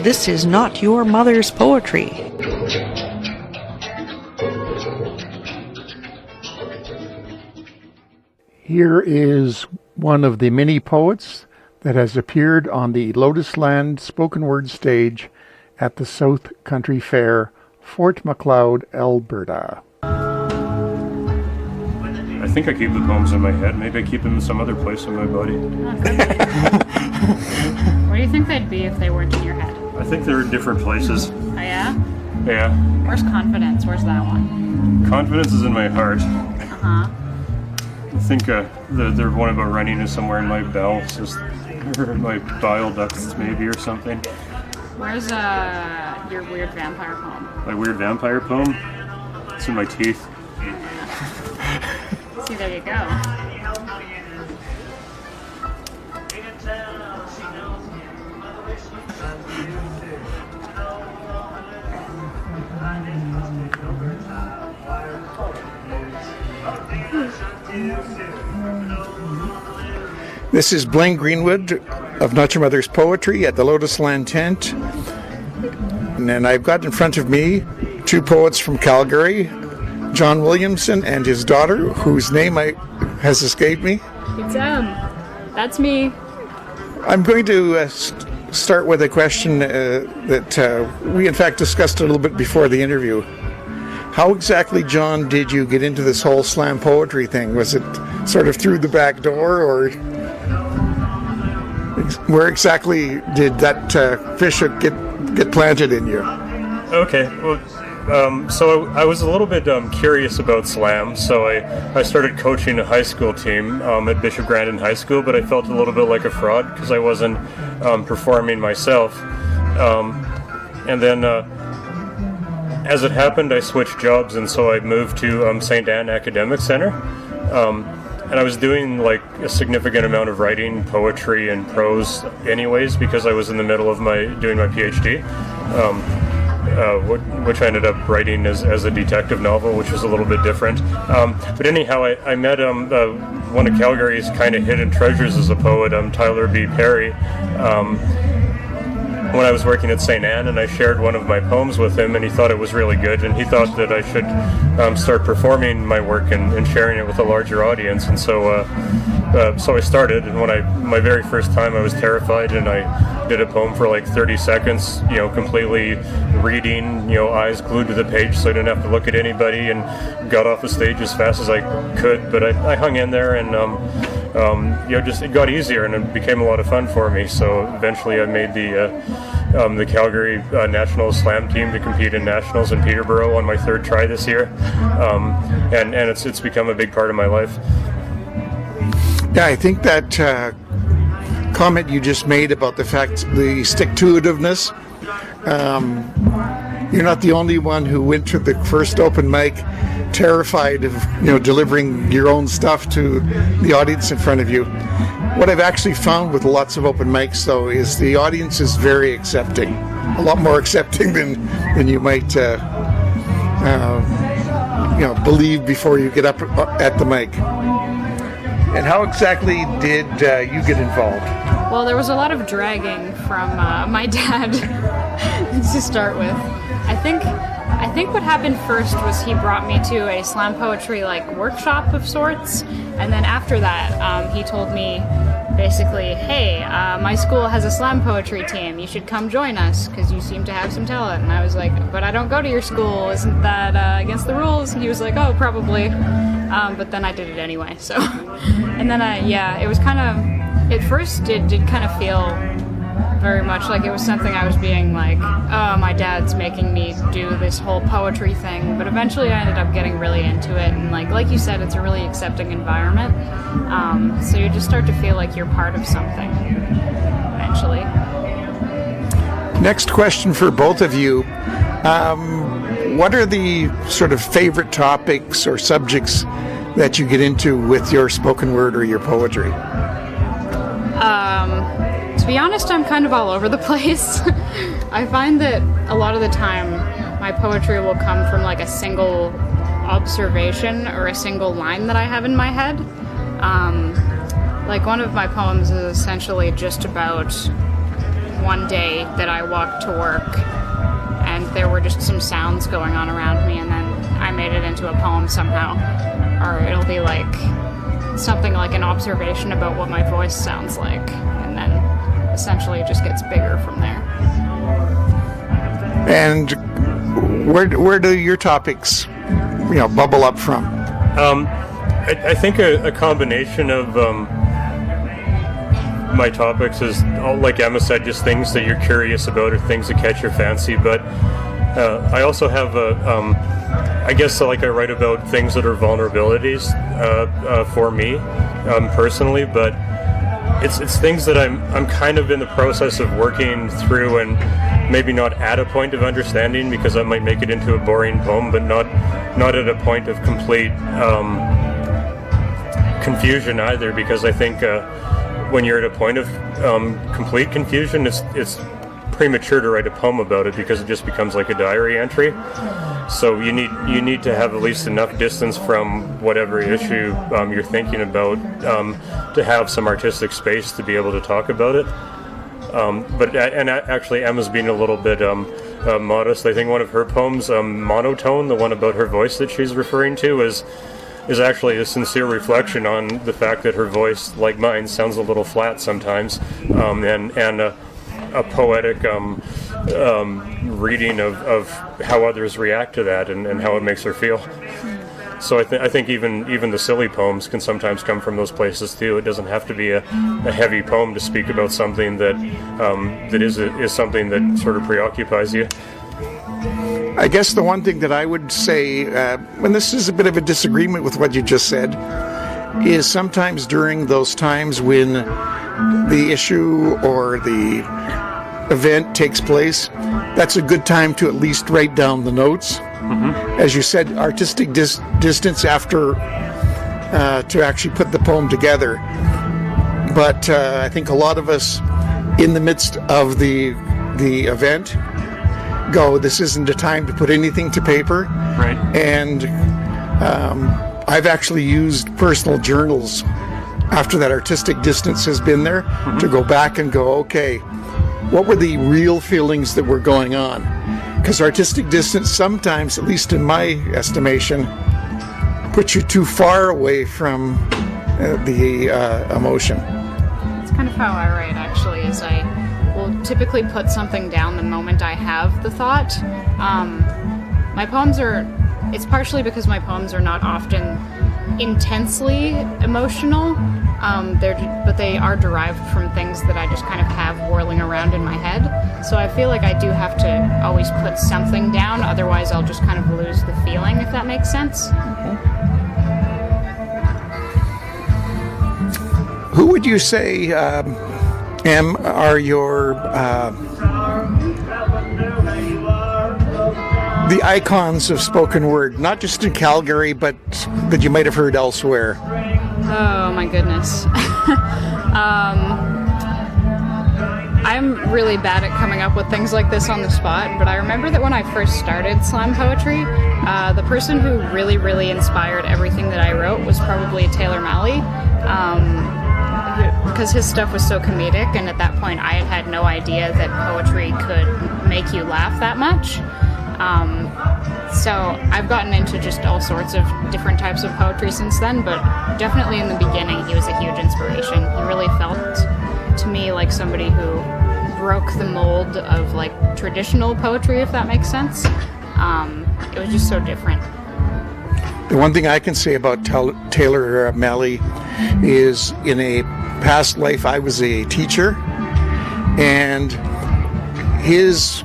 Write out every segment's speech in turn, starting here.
This is not your mother's poetry. Here is one of the many poets that has appeared on the Lotus Land spoken word stage at the South Country Fair, Fort Macleod, Alberta. I think I keep the poems in my head. Maybe I keep them in some other place in my body. Where do you think they'd be if they weren't in your head? I think they're in different places. Oh yeah? Yeah. Where's confidence? Where's that one? Confidence is in my heart. Uh-huh. I think the one about running is somewhere in my bowels, or my bile ducts maybe, or something. Where's your weird vampire poem? My weird vampire poem? It's in my teeth. See, there you go. This is Blaine Greenwood of Not Your Mother's Poetry at the Lotus Land tent. And I've got in front of me two poets from Calgary, John Williamson and his daughter, whose name has escaped me. It's that's me. I'm going to start with a question that we in fact discussed a little bit before the interview. How exactly, John, did you get into this whole slam poetry thing? Was it sort of through the back door, or where exactly did that fish hook get planted in you? Okay, well, so I was a little bit curious about slam, so I started coaching a high school team at Bishop Grandin High School, but I felt a little bit like a fraud because I wasn't performing myself. And then, as it happened, I switched jobs, and so I moved to St. Anne Academic Center. And I was doing like a significant amount of writing, poetry, and prose anyways, because I was in the middle of doing my PhD. Which I ended up writing as a detective novel, which was a little bit different. But anyhow, I met one of Calgary's kind of hidden treasures as a poet, Tyler B. Perry, when I was working at St. Anne, and I shared one of my poems with him, and he thought it was really good, and he thought that I should start performing my work and sharing it with a larger audience. And so I started, and my very first time I was terrified, and I did a poem for like 30 seconds, completely reading, eyes glued to the page so I didn't have to look at anybody, and got off the stage as fast as I could, but I hung in there, and just it got easier, and it became a lot of fun for me. So eventually I made the Calgary National Slam team to compete in Nationals in Peterborough on my third try this year, and it's become a big part of my life. Yeah, I think that comment you just made about the fact, the stick-to-itiveness, you're not the only one who went to the first open mic terrified of delivering your own stuff to the audience in front of you. What I've actually found with lots of open mics, though, is the audience is very accepting, a lot more accepting than you might believe before you get up at the mic. And how exactly did you get involved? Well, there was a lot of dragging from my dad to start with. I think what happened first was he brought me to a slam poetry workshop of sorts, and then after that he told me basically, hey, my school has a slam poetry team, you should come join us because you seem to have some talent. And I was like, but I don't go to your school, isn't that against the rules? And he was like, oh, probably. But then I did it anyway. So, and then it was kind of, at first it did kind of feel very much like it was something I was being like, oh, my dad's making me do this whole poetry thing. But eventually I ended up getting really into it, and like you said, it's a really accepting environment. So you just start to feel like you're part of something eventually. Next question for both of you. What are the sort of favorite topics or subjects that you get into with your spoken word or your poetry? To be honest, I'm kind of all over the place. I find that a lot of the time my poetry will come from like a single observation or a single line that I have in my head. Like one of my poems is essentially just about one day that I walked to work and there were just some sounds going on around me, and then I made it into a poem somehow. Or it'll be like something like an observation about what my voice sounds like, and then essentially it just gets bigger from there. And where do your topics, bubble up from? I think a combination of my topics is, like Emma said, just things that you're curious about or things that catch your fancy. But I also have I guess like I write about things that are vulnerabilities for me personally, but it's things that I'm kind of in the process of working through, and maybe not at a point of understanding, because that might make it into a boring poem, but not at a point of complete confusion either, because I think when you're at a point of complete confusion, it's premature to write a poem about it, because it just becomes like a diary entry. So you need to have at least enough distance from whatever issue you're thinking about to have some artistic space to be able to talk about it. But actually, Emma's being a little bit modest. I think one of her poems, Monotone, the one about her voice that she's referring to, is actually a sincere reflection on the fact that her voice, like mine, sounds a little flat sometimes, and a poetic reading of how others react to that and how it makes her feel. So I think even the silly poems can sometimes come from those places too. It doesn't have to be a heavy poem to speak about something that is something that sort of preoccupies you. I guess the one thing that I would say, and this is a bit of a disagreement with what you just said, is sometimes during those times when the issue or the event takes place, that's a good time to at least write down the notes. Mm-hmm. As you said, artistic distance after to actually put the poem together. But I think a lot of us in the midst of the event go, this isn't a time to put anything to paper. Right. And I've actually used personal journals after that artistic distance has been there, mm-hmm. to go back and go, okay, what were the real feelings that were going on? Because artistic distance sometimes, at least in my estimation, puts you too far away from the emotion. That's kind of how I write, actually, is I will typically put something down the moment I have the thought. My poems it's partially because my poems are not often intensely emotional, but they are derived from things that I just kind of have whirling around in my head. So I feel like I do have to always put something down, otherwise I'll just kind of lose the feeling, if that makes sense. Who would you say, Em, are your the icons of spoken word, not just in Calgary, but that you might have heard elsewhere? Oh my goodness. I'm really bad at coming up with things like this on the spot, but I remember that when I first started slam poetry, the person who really, really inspired everything that I wrote was probably Taylor Malley, because his stuff was so comedic, and at that point I had no idea that poetry could make you laugh that much. So I've gotten into just all sorts of different types of poetry since then, but definitely in the beginning he was a huge inspiration. He really felt to me like somebody who broke the mold of like traditional poetry, if that makes sense. It was just so different. The one thing I can say about Taylor Malley is, in a past life I was a teacher, and his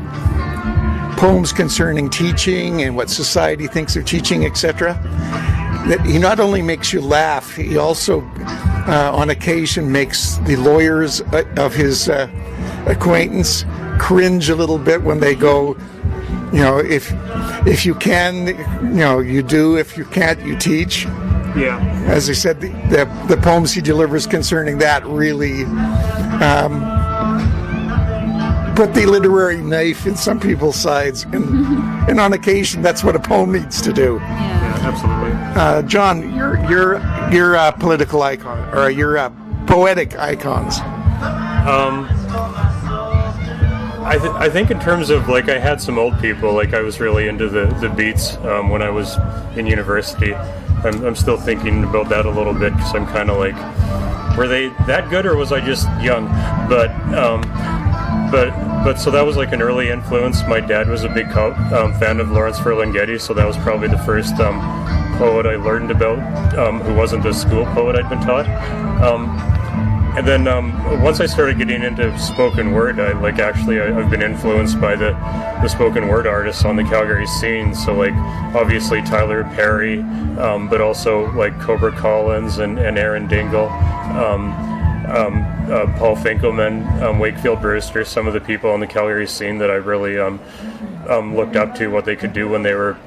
poems concerning teaching and what society thinks of teaching, etc., that he not only makes you laugh, he also on occasion makes the lawyers of his acquaintance cringe a little bit when they go, if you can, you do, if you can't, you teach. Yeah. As I said, the poems he delivers concerning that really put the literary knife in some people's sides, and on occasion that's what a poem needs to do. Yeah, absolutely. John, your political icon or your poetic icons? I think in terms of, like, I had some old people, like I was really into the Beats when I was in university. I'm still thinking about that a little bit because I'm kind of like, were they that good or was I just young? But so that was like an early influence. My dad was a big fan of Lawrence Ferlinghetti, so that was probably the first poet I learned about who wasn't the school poet I'd been taught. And then once I started getting into spoken word, I've been influenced by the spoken word artists on the Calgary scene. So like obviously Tyler Perry, but also like Cobra Collins and Aaron Dingle, Paul Finkelman, Wakefield Brewster, some of the people on the Calgary scene that I really looked up to what they could do when they were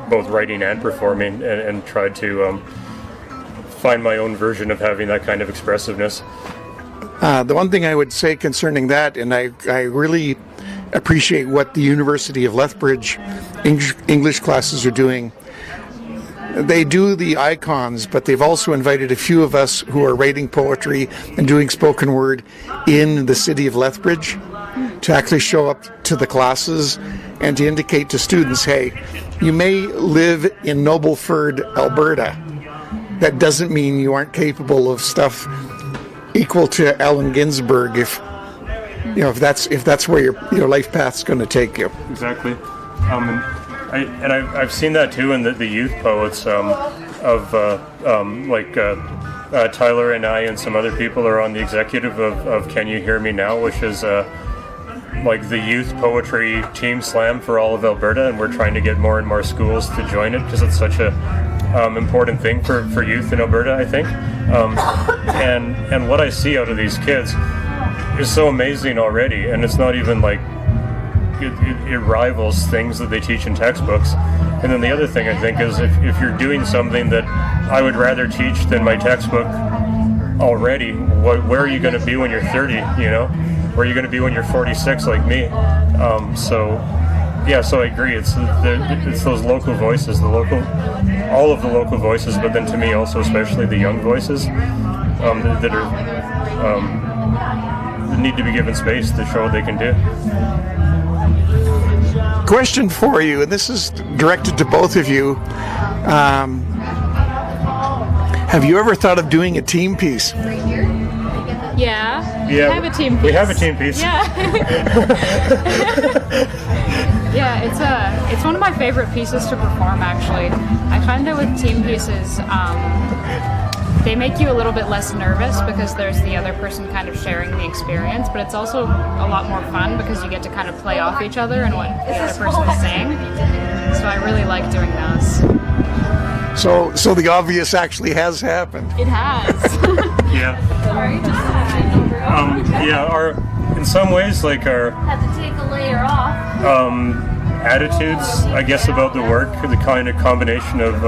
both writing and performing, and tried to find my own version of having that kind of expressiveness. The one thing I would say concerning that, and I really appreciate what the University of Lethbridge English classes are doing. They do the icons, but they've also invited a few of us who are writing poetry and doing spoken word in the city of Lethbridge to actually show up to the classes and to indicate to students, hey, you may live in Nobleford, Alberta. That doesn't mean you aren't capable of stuff equal to Allen Ginsberg if that's where your life path's going to take you. Exactly. I've seen that too in the youth poets Tyler and I and some other people are on the executive of Can You Hear Me Now, which is like the youth poetry team slam for all of Alberta, and we're trying to get more and more schools to join it because it's such a important thing for youth in Alberta, I think. And what I see out of these kids is so amazing already, and it's not even like it rivals things that they teach in textbooks. And then the other thing I think is if you're doing something that I would rather teach than my textbook already, where are you going to be when you're 30, you know? Where are you going to be when you're 46 like me? So I agree. It's those local voices, all of the local voices, but then to me also especially the young voices that need to be given space to show what they can do. Question for you, and this is directed to both of you. Have you ever thought of doing a team piece? Yeah, we have a team piece. We have a team piece. Yeah. Yeah, it's one of my favorite pieces to perform, actually. I find that with team pieces, they make you a little bit less nervous because there's the other person kind of sharing the experience, but it's also a lot more fun because you get to kind of play off each other and what the other person is saying. So I really like doing those. So the obvious actually has happened. It has. Yeah. In some ways, like our have to take a layer off. Attitudes, I guess, about the work, the kind of combination of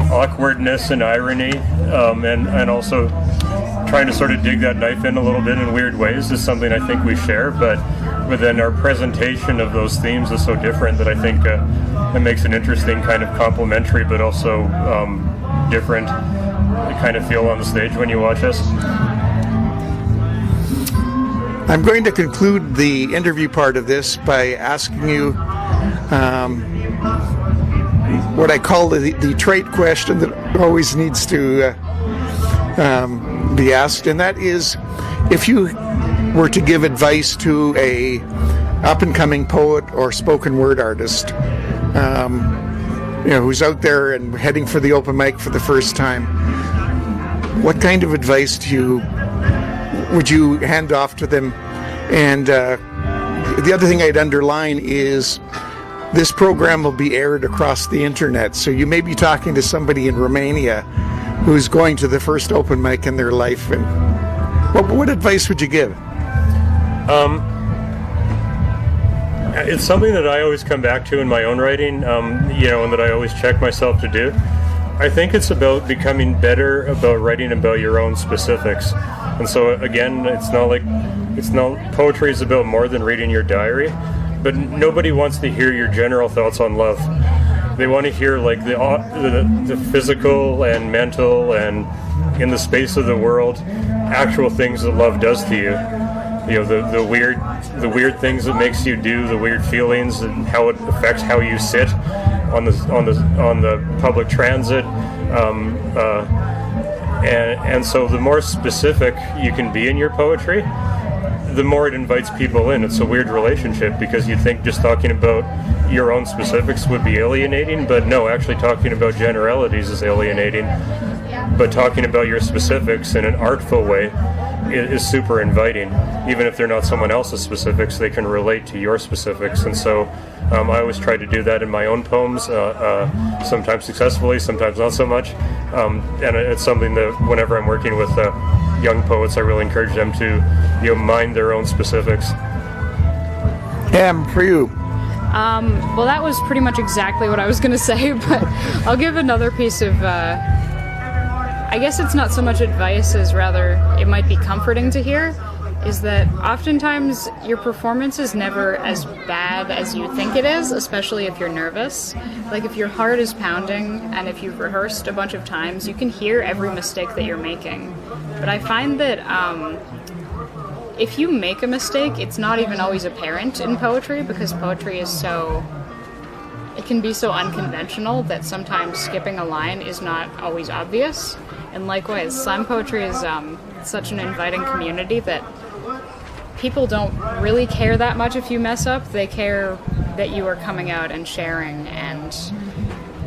awkwardness and irony, and also trying to sort of dig that knife in a little bit in weird ways is something I think we share, but then our presentation of those themes is so different that I think it makes an interesting kind of complementary but also different kind of feel on the stage when you watch us. I'm going to conclude the interview part of this by asking you what I call the trite question that always needs to be asked, and that is, if you were to give advice to a up-and-coming poet or spoken word artist, who's out there and heading for the open mic for the first time, what kind of advice would you hand off to them? And the other thing I'd underline is this program will be aired across the internet, so you may be talking to somebody in Romania who's going to the first open mic in their life. And what advice would you give? It's something that I always come back to in my own writing, and that I always check myself to do. I think it's about becoming better about writing about your own specifics. And so again, poetry is about more than reading your diary, but nobody wants to hear your general thoughts on love. They want to hear like the physical and mental and in the space of the world, actual things that love does to you. You know, the weird things it makes you do, the weird feelings, and how it affects how you sit on the public transit. And so the more specific you can be in your poetry, the more it invites people in. It's a weird relationship because you'd think just talking about your own specifics would be alienating, but no, actually talking about generalities is alienating. But talking about your specifics in an artful way is super inviting. Even if they're not someone else's specifics, they can relate to your specifics. And so I always try to do that in my own poems, sometimes successfully, sometimes not so much. And it's something that whenever I'm working with young poets, I really encourage them to mind their own specifics. For you. Well, that was pretty much exactly what I was going to say, but I'll give another piece of, I guess it's not so much advice as rather it might be comforting to hear, is that oftentimes your performance is never as bad as you think it is, especially if you're nervous. Like if your heart is pounding and if you've rehearsed a bunch of times, you can hear every mistake that you're making. But I find that if you make a mistake, it's not even always apparent in poetry because poetry is it can be so unconventional that sometimes skipping a line is not always obvious. And likewise, slam poetry is such an inviting community that people don't really care that much if you mess up. They care that you are coming out and sharing and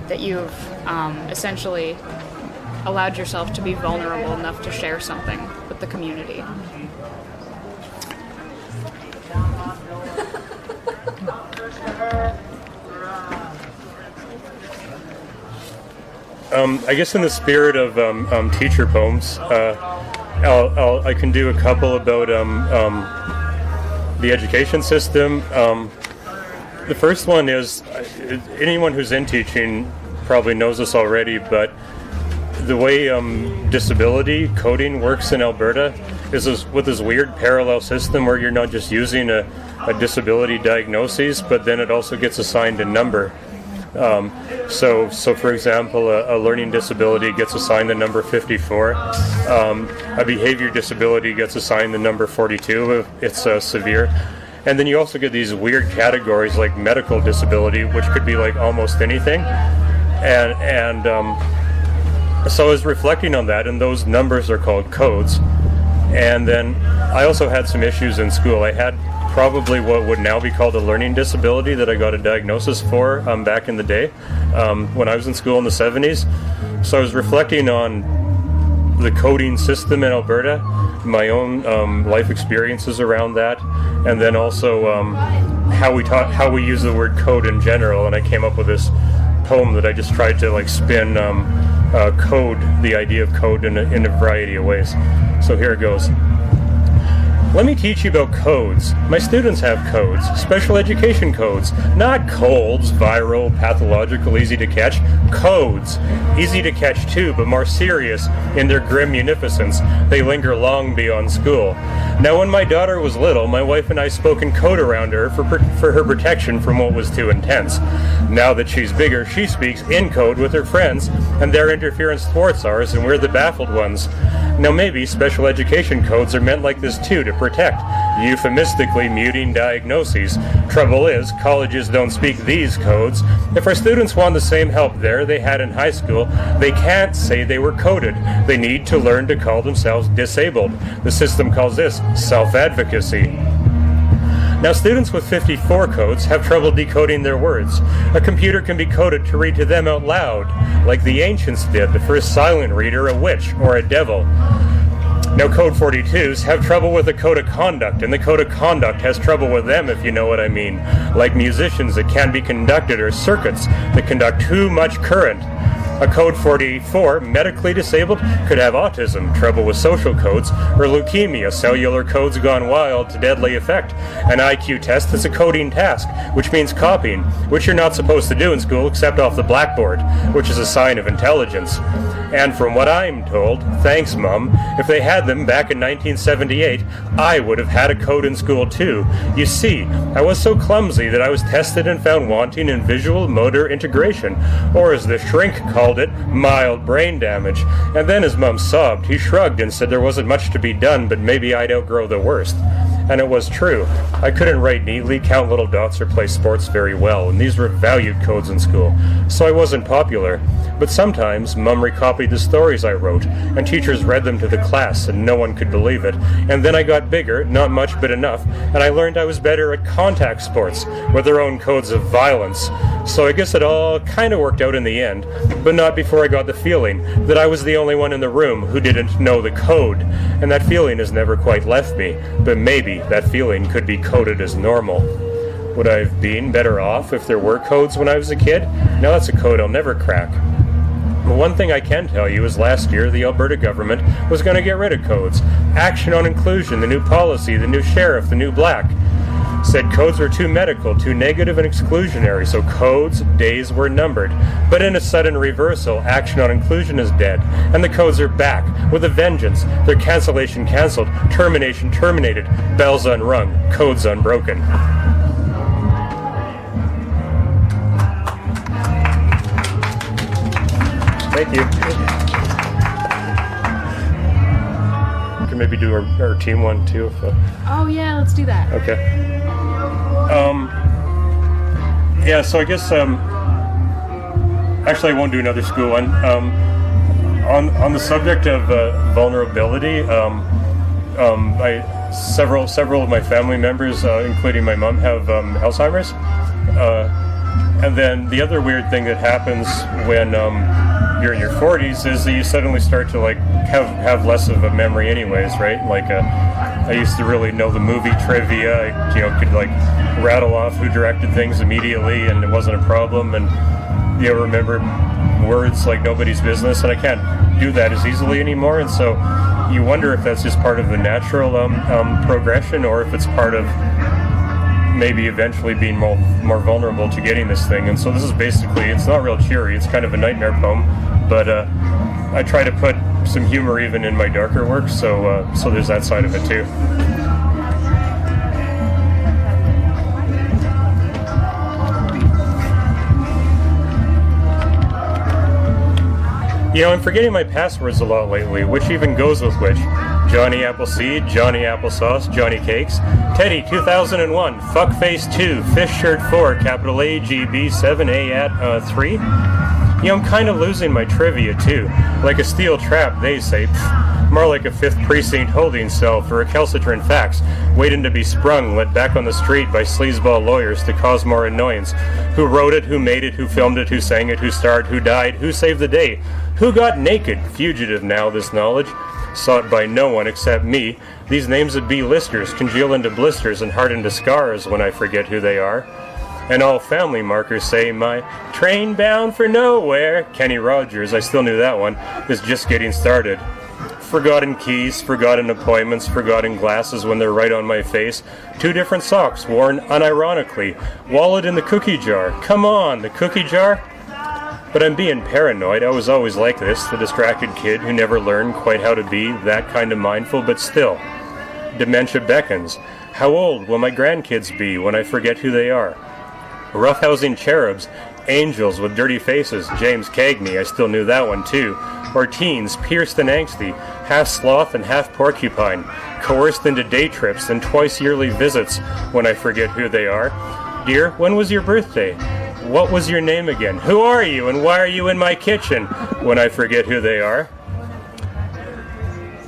that you've essentially allowed yourself to be vulnerable enough to share something with the community. I guess in the spirit of teacher poems, I can do a couple about the education system. The first one is, anyone who's in teaching probably knows this already, but the way disability coding works in Alberta is with this weird parallel system where you're not just using a disability diagnosis, but then it also gets assigned a number. So for example, a learning disability gets assigned the number 54. A behavior disability gets assigned the number 42 if it's severe. And then you also get these weird categories like medical disability, which could be like almost anything. And so I was reflecting on that, and those numbers are called codes. And then I also had some issues in school. I had probably what would now be called a learning disability that I got a diagnosis for back in the day when I was in school in the 70s. So I was reflecting on the coding system in Alberta, my own life experiences around that, and then also how we use the word code in general. And I came up with this poem that I just tried to like spin code, the idea of code in a variety of ways. So here it goes. Let me teach you about codes. My students have codes, special education codes, not colds, viral, pathological, easy to catch. Codes, easy to catch too, but more serious in their grim munificence. They linger long beyond school. Now when my daughter was little, my wife and I spoke in code around her for her protection from what was too intense. Now that she's bigger, she speaks in code with her friends, and their interference thwarts ours, and we're the baffled ones. Now maybe special education codes are meant like this too, to protect, euphemistically muting diagnoses. Trouble is, colleges don't speak these codes. If our students want the same help there they had in high school, they can't say they were coded. They need to learn to call themselves disabled. The system calls this self-advocacy. Now students with 54 codes have trouble decoding their words. A computer can be coded to read to them out loud, like the ancients did, the first silent reader, a witch or a devil. Now code 42s have trouble with the code of conduct, and the code of conduct has trouble with them, if you know what I mean. Like musicians that can be conducted, or circuits that conduct too much current. A code 44, medically disabled, could have autism, trouble with social codes, or leukemia, cellular codes gone wild to deadly effect. An IQ test is a coding task, which means copying, which you're not supposed to do in school except off the blackboard, which is a sign of intelligence. And from what I'm told, thanks Mum, if they had them back in 1978, I would have had a code in school too. You see, I was so clumsy that I was tested and found wanting in visual motor integration, or as the shrink called it, mild brain damage. And then as Mum sobbed, he shrugged and said there wasn't much to be done, but maybe I'd outgrow the worst. And it was true. I couldn't write neatly, count little dots, or play sports very well, and these were valued codes in school, so I wasn't popular. But sometimes Mum recopied the stories I wrote, and teachers read them to the class, and no one could believe it. And then I got bigger, not much but enough, and I learned I was better at contact sports, with their own codes of violence. So I guess it all kind of worked out in the end, but not before I got the feeling that I was the only one in the room who didn't know the code, and that feeling has never quite left me, but maybe that feeling could be coded as normal. Would I have been better off if there were codes when I was a kid? Now that's a code I'll never crack. But one thing I can tell you is last year the Alberta government was going to get rid of codes. Action on Inclusion, the new policy, the new sheriff, the new black, said codes were too medical, too negative and exclusionary, so codes' days were numbered. But in a sudden reversal, Action on Inclusion is dead, and the codes are back, with a vengeance. Their cancellation cancelled, termination terminated, bells unrung, codes unbroken. Thank you. We can maybe do our team one too. Oh yeah, let's do that. Okay. Yeah, so I guess actually I won't do another school one. On the subject of vulnerability, several of my family members, including my mom, have Alzheimer's. And then the other weird thing that happens when you're in your 40s is that you suddenly start to like have less of a memory anyways, right? Like I used to really know the movie trivia. I could like rattle off who directed things immediately, and it wasn't a problem. And remember words like nobody's business, and I can't do that as easily anymore. And so you wonder if that's just part of the natural progression, or if it's part of maybe eventually being more vulnerable to getting this thing. And so this is basically, it's not real cheery, it's kind of a nightmare poem, but I try to put some humor even in my darker work, so there's that side of it too. I'm forgetting my passwords a lot lately, which even goes with which. Johnny Appleseed, Johnny Applesauce, Johnny Cakes, Teddy 2001, Fuckface 2, Fish Shirt 4, capital A, G, B, 7, A at 3. I'm kind of losing my trivia too. Like a steel trap, they say. More like a 5th precinct holding cell for recalcitrant facts, waiting to be sprung, let back on the street by sleazeball lawyers to cause more annoyance. Who wrote it, who made it, who filmed it, who sang it, who starred, who died, who saved the day, who got naked, fugitive now this knowledge, sought by no one except me. These names of B-listers congeal into blisters and harden to scars when I forget who they are. And all family markers say my train bound for nowhere, Kenny Rogers, I still knew that one, is just getting started. Forgotten keys, forgotten appointments, forgotten glasses when they're right on my face. 2 different socks worn unironically. Wallet in the cookie jar. Come on, the cookie jar? But I'm being paranoid. I was always like this, the distracted kid who never learned quite how to be that kind of mindful, but still. Dementia beckons. How old will my grandkids be when I forget who they are? Roughhousing cherubs, angels with dirty faces, James Cagney, I still knew that one too. Or teens, pierced and angsty, half sloth and half porcupine, coerced into day trips and twice yearly visits when I forget who they are. Dear, when was your birthday? What was your name again? Who are you and why are you in my kitchen when I forget who they are?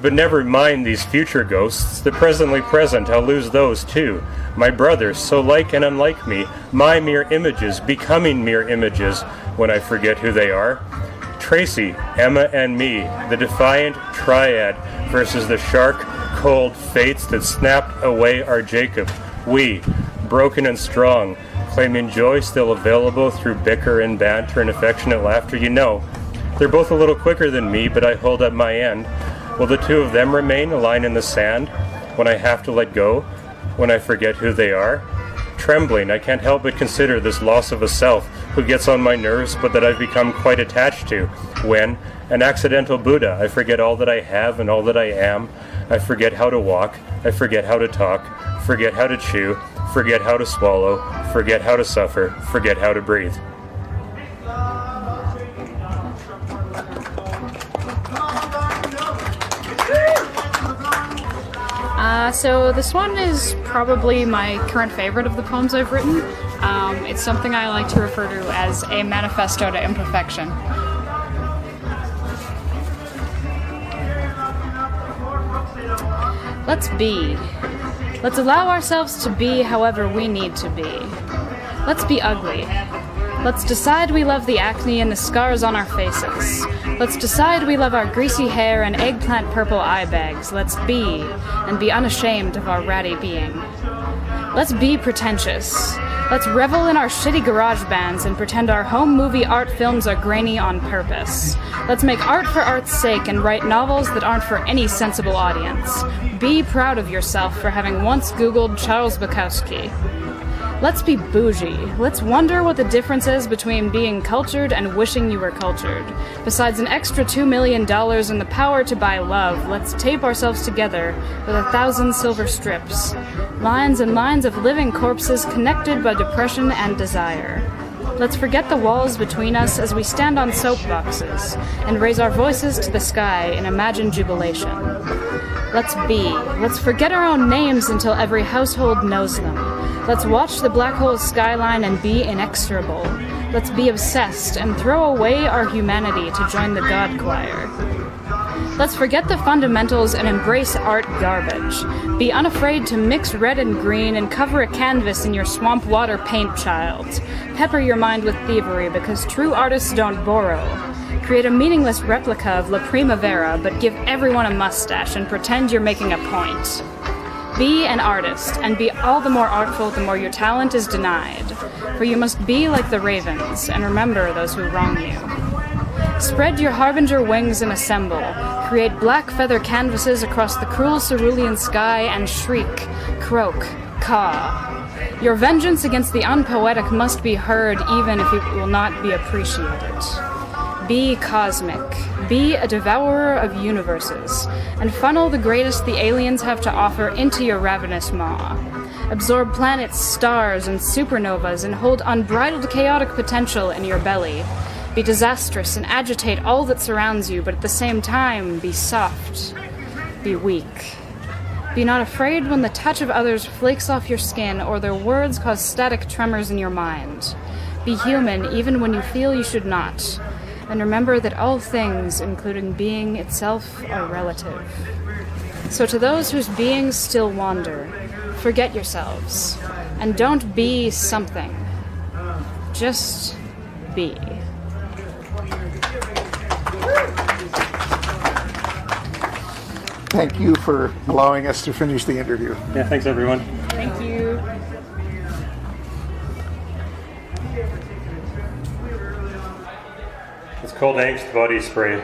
But never mind these future ghosts, the presently present, I'll lose those too. My brothers, so like and unlike me, my mere images, becoming mere images when I forget who they are. Tracy, Emma, and me, the defiant triad versus the shark, cold fates that snapped away our Jacob. We, broken and strong, claiming joy still available through bicker and banter and affectionate laughter. They're both a little quicker than me, but I hold up my end. Will the two of them remain a line in the sand when I have to let go, when I forget who they are? Trembling, I can't help but consider this loss of a self who gets on my nerves but that I've become quite attached to, when, an accidental Buddha, I forget all that I have and all that I am. I forget how to walk, I forget how to talk, forget how to chew, forget how to swallow, forget how to suffer, forget how to breathe. So this one is probably my current favorite of the poems I've written. It's something I like to refer to as a manifesto to imperfection. Let's be. Let's allow ourselves to be however we need to be. Let's be ugly. Let's decide we love the acne and the scars on our faces. Let's decide we love our greasy hair and eggplant purple eye bags. Let's be, and be unashamed of our ratty being. Let's be pretentious. Let's revel in our shitty garage bands and pretend our home movie art films are grainy on purpose. Let's make art for art's sake and write novels that aren't for any sensible audience. Be proud of yourself for having once Googled Charles Bukowski. Let's be bougie. Let's wonder what the difference is between being cultured and wishing you were cultured. Besides an extra $2 million and the power to buy love, let's tape ourselves together with 1,000 silver strips. Lines and lines of living corpses connected by depression and desire. Let's forget the walls between us as we stand on soapboxes and raise our voices to the sky in imagined jubilation. Let's be. Let's forget our own names until every household knows them. Let's watch the black hole skyline and be inexorable. Let's be obsessed and throw away our humanity to join the God choir. Let's forget the fundamentals and embrace art garbage. Be unafraid to mix red and green and cover a canvas in your swamp water paint, child. Pepper your mind with thievery because true artists don't borrow. Create a meaningless replica of La Primavera, but give everyone a mustache and pretend you're making a point. Be an artist, and be all the more artful the more your talent is denied. For you must be like the ravens, and remember those who wrong you. Spread your harbinger wings and assemble. Create black feather canvases across the cruel cerulean sky and shriek, croak, caw. Your vengeance against the unpoetic must be heard even if it will not be appreciated. Be cosmic. Be a devourer of universes, and funnel the greatest the aliens have to offer into your ravenous maw. Absorb planets, stars, and supernovas and hold unbridled chaotic potential in your belly. Be disastrous and agitate all that surrounds you, but at the same time, be soft. Be weak. Be not afraid when the touch of others flakes off your skin or their words cause static tremors in your mind. Be human even when you feel you should not. And remember that all things, including being itself, are relative. So to those whose beings still wander, forget yourselves, and don't be something. Just be. Thank you for allowing us to finish the interview. Yeah, thanks everyone. Thank you. It's called Angst Body Spray.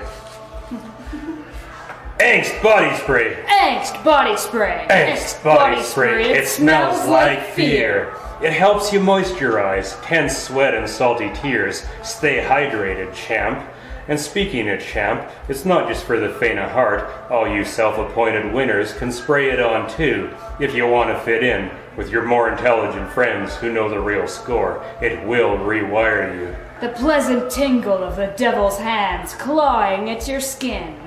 Angst Body Spray. Angst body spray. Angst Body Spray. It smells like fear. It helps you moisturize, tense sweat and salty tears. Stay hydrated, champ. And speaking of champ, it's not just for the faint of heart. All you self-appointed winners can spray it on too, if you want to fit in with your more intelligent friends who know the real score. It will rewire you. The pleasant tingle of the devil's hands clawing at your skin,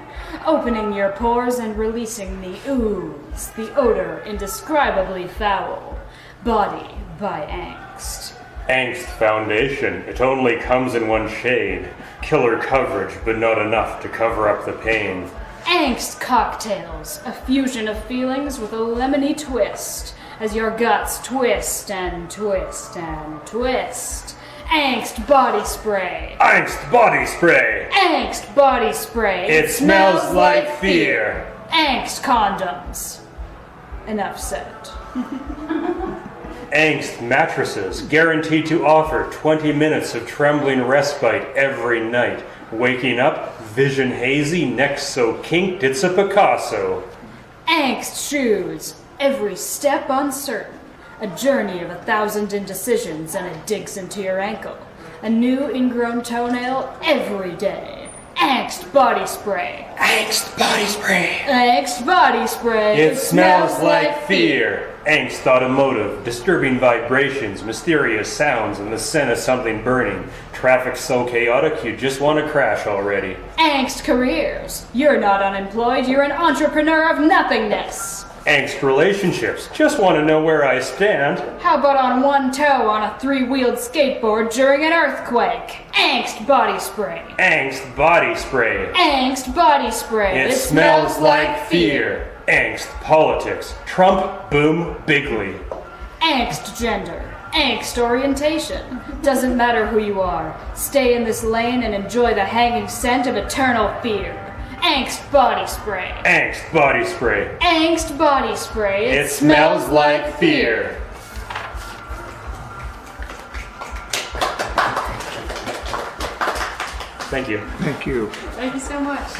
opening your pores and releasing the ooze, the odor indescribably foul. Body by Angst. Angst Foundation. It only comes in one shade. Killer coverage, but not enough to cover up the pain. Angst cocktails, a fusion of feelings with a lemony twist, as your guts twist and twist and twist. Angst body spray. Angst Body Spray. Angst body spray. It smells like fear. Angst condoms. Enough said. Angst mattresses, guaranteed to offer 20 minutes of trembling respite every night. Waking up, vision hazy, neck so kinked it's a Picasso. Angst shoes, every step uncertain. A journey of 1,000 indecisions and it digs into your ankle. A new ingrown toenail every day. Angst body spray. Angst body spray. Angst body spray. It smells like fear. Angst automotive, disturbing vibrations, mysterious sounds, and the scent of something burning. Traffic so chaotic you just want to crash already. Angst careers. You're not unemployed, you're an entrepreneur of nothingness. Angst relationships, just want to know where I stand. How about on one toe on a 3-wheeled skateboard during an earthquake? Angst body spray. Angst body spray. Angst body spray. It smells like fear. Angst politics, Trump boom bigly. Angst gender. Angst orientation. Doesn't matter who you are. Stay in this lane and enjoy the hanging scent of eternal fear. Angst body spray. Angst body spray. Angst body spray. It smells like fear. Thank you. Thank you. Thank you so much.